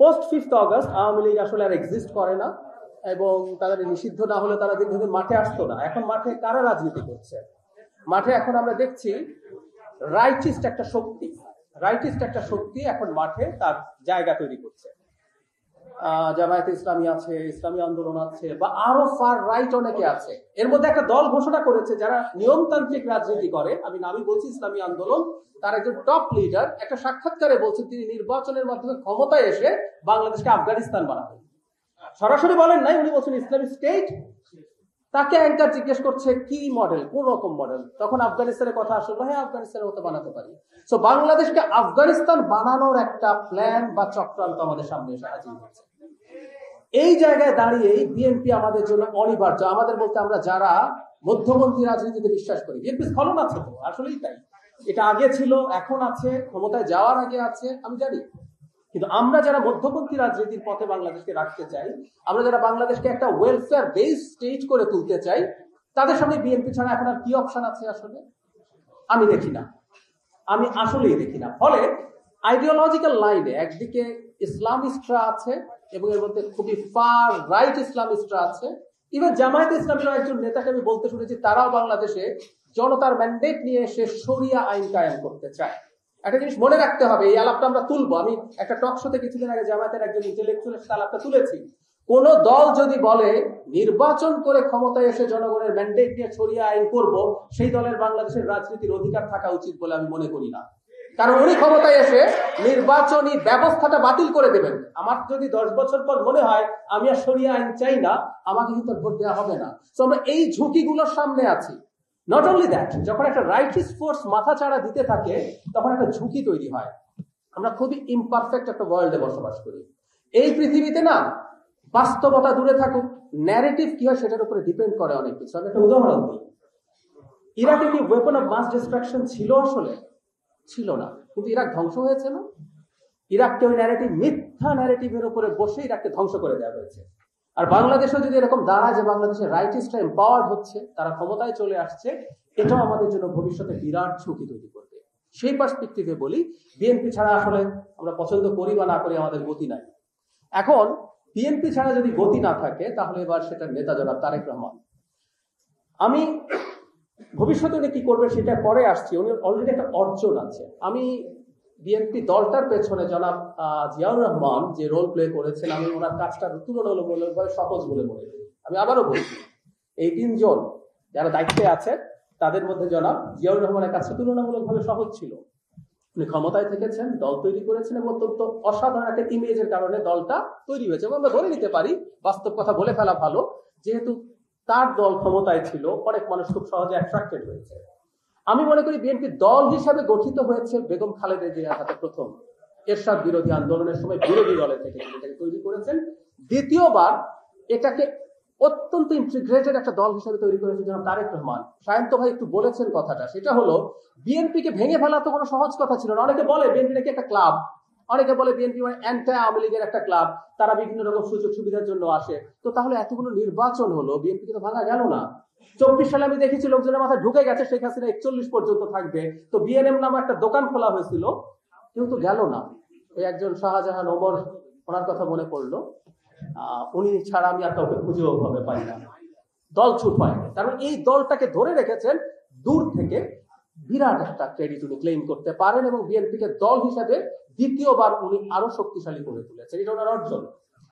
Post 5th August Awami League আসলে আর exist করে না, এবং তাদের নিষিদ্ধ না হলে তারা দীর্ঘদিন মাঠে আসতো না। এখন মাঠে কারা রাজনীতি করছে? মাঠে এখন আমরা দেখছি রাইটিস্ট একটা শক্তি এখন মাঠে তার জায়গা তৈরি করছে। জামায়াতে ইসলামী আছে, ইসলামী আন্দোলন আছে, বা আরো ফার রাইট অনেকে আছে। এর মধ্যে একটা দল ঘোষণা করেছে যারা নিয়মতান্ত্রিক রাজনীতি করে, আমি নামই বলছি ইসলামী আন্দোলন, তার একজন টপ লিডার একটা সাক্ষাৎকারে বলছেন তিনি নির্বাচনের মাধ্যমে ক্ষমতায় এসে বাংলাদেশকে আফগানিস্তান বানাবেন। সরাসরি বলেন নাই, উনি বলছেন ইসলামিক স্টেট। তাকে অ্যাঙ্কার জিজ্ঞেস করছে কি মডেল, কোন রকম মডেল, তখন আফগানিস্তানের কথা আসলে, হ্যাঁ আফগানিস্তানের মতো বানাতে পারি। তো বাংলাদেশকে আফগানিস্তান বানানোর একটা প্ল্যান বা চক্রান্ত আমাদের সামনে এসে হাজির হচ্ছে। এই জায়গায় দাঁড়িয়েই বিএনপি আমাদের জন্য অনিবার্য। আমাদের বলতে আমরা যারা মধ্যপন্থী রাজনীতিতে বিশ্বাস করি, বিএনপি স্খলন আছে তো, আসলেই তাই। এটা আগে ছিল, এখন আছে, ক্ষমতায় যাওয়ার আগে আছে, আমি জানি। কিন্তু আমরা যারা মধ্যপন্থী রাজনীতির পথে বাংলাদেশকে রাখতে চাই, আমরা যারা বাংলাদেশকে একটা ওয়েলফেয়ার বেস স্টেট করে তুলতে চাই, তাদের সামনে বিএনপি ছাড়া এখন আর কি অপশন আছে? আসলে আমি দেখি না, আমি আসলেই দেখি না। ফলে আইডিওলজিক্যাল লাইনে একদিকে ইসলামিস্টরা আছে, এবং এর মধ্যে খুবই ফার রাইট ইসলামিস্টরা আছে। ইভেন জামায়াতে ইসলামীর একজন নেতাকে আমি বলতে শুনেছি তারাও বাংলাদেশে জনতার ম্যান্ডেট নিয়ে এসে শরিয়া আইন কায়েম করতে চায়। একটা জিনিস মনে রাখতে হবে, এই আলাপটা আমরা তুলবো। আমি একটা টক শোতে কিছুদিন আগে জামায়াতের একজন ইন্টেলেকচুয়ালের সাথে আলাপটা তুলেছি। কোন দল যদি বলে নির্বাচন করে ক্ষমতায় এসে জনগণের ম্যান্ডেট নিয়ে শরিয়া আইন করব, সেই দলের বাংলাদেশের রাজনীতির অধিকার থাকা উচিত বলে আমি মনে করি না। কারণ উনি ক্ষমতায় এসে নির্বাচনী ব্যবস্থাটা বাতিল করে দেবেন। আমার যদি 10 বছর পর মনে হয় আমি আর শরিয়া আইন চাই না, আমাকে কিন্তু ভোট দেওয়া হবে না। তো আমরা এই ঝুঁকিগুলোর সামনে আছি। নট অনলি দ্যাট, যখন একটা রাইটিস্ট ফোর্স মাথা চাড়া দিতে থাকে তখন একটা ঝুঁকি তৈরি হয়। আমরা খুবই ইমপারফেক্ট একটা ওয়ার্ল্ডে বসবাস করি। এই পৃথিবীতে না, বাস্তবতা দূরে থাকুক, ন্যারেটিভ কি হয় সেটার উপরে ডিপেন্ড করে অনেক কিছু। আমি একটা উদাহরণ দিই। ইরাকে কি ওয়েপন অফ মাস ডিস্ট্রাকশন ছিল? আসলে ছিল না, কিন্তু ইরাক ধ্বংস হয়েছে না? ইরাককে ওই ন্যারেটিভ, মিথ্যা ন্যারেটিভের উপরে বসে ইরাককে ধ্বংস করে দেওয়া হয়েছে। আর বাংলাদেশও যদি এরকম দাঁড়ায় যে বাংলাদেশের রাইটিস্টরা এম্পাওয়ার্ড হচ্ছে, তারা ক্ষমতায় চলে আসছে, এটাও আমাদের জন্য ভবিষ্যতে বিরাট ঝুঁকি তৈরি করবে। সেই পার্সপেক্টিভে বলি, বিএনপি ছাড়া আসলে আমরা পছন্দ করি বা না করি, আমাদের গতি নাই। এখন বিএনপি ছাড়া যদি গতি না থাকে, তাহলে এবার সেটার নেতা জনাব তারেক রহমান। আমি ভবিষ্যতে উনি কি করবে সেটা পরে আসছি, উনি অলরেডি একটা অর্জন আছে। আমি বিএনপি দলটার পেছনে জনাব জিয়াউর রহমান যে রোল প্লে করেছেন, আমি ওনার কাজটা তুলনামূলকভাবে সহজ বলে মনে করি। আমি আবারও বলছি, এই 3 জন যারা দায়িত্বে আছে তাদের মধ্যে জনাব জিয়াউর রহমানের কাজটা তুলনামূলকভাবে সহজ ছিল। উনি ক্ষমতায় থেকেছেন, দল তৈরি করেছেন, এবং অত্যন্ত অসাধারণ একটা ইমেজের কারণে দলটা তৈরি হয়েছে। এবং আমরা ধরে নিতে পারি, বাস্তব কথা বলে ফেলা ভালো, যেহেতু তার দল ক্ষমতায় ছিল, অনেক মানুষ খুব সহজে অ্যাট্রাক্টেড হয়েছে। আমি মনে করি বিএনপি দল হিসাবে গঠিত হয়েছে বেগম খালেদা জিয়ার হাতে। প্রথম এরশাদ বিরোধী আন্দোলনের সময় বিরোধী দলে থেকে এটাকে তৈরি করেছেন। দ্বিতীয়বার এটাকে অত্যন্ত ইন্টিগ্রেটেড একটা দল হিসেবে তৈরি করেছে জনাব তারেক রহমান। সায়ন্ত ভাই একটু বলেছেন কথাটা, সেটা হলো বিএনপিকে ভেঙে ফেলা তো কোনো সহজ কথা ছিল না। অনেকে বলে বিএনপি নাকি একটা ক্লাব, অনেকে বলে বিএনপি মানে অ্যান্টি আওয়ামী লীগের একটা ক্লাব, তারা বিভিন্ন রকম সুযোগ সুবিধার জন্য আসে। তো তাহলে এতগুলো নির্বাচন হলো, বিএনপিকে তো ভাঙা গেল না। 24 সালে আমি দেখেছি লোকজনের মাথায় ঢুকে গেছে শেখ হাসিনা 41 পর্যন্ত থাকবে, তো বিএনএম নামে একটা দোকান খোলা হয়েছিল, কেউ তো গেল না। ওই একজন শাহজাহান ওমর, ওনার কথা মনে পড়লো, উনি ছাড়া আমি আর কাউকে খুঁজেও ভাবে পাই না, দল ছুট হয়। কারণ এই দলটাকে ধরে রেখেছেন দূর থেকে, বিরাট একটা ক্রেডিট উনি ক্লেম করতে পারেন, এবং বিএনপিকে দল হিসাবে দ্বিতীয়বার উনি আরো শক্তিশালী করে তুলেছেন। এটা ওনার অর্জন।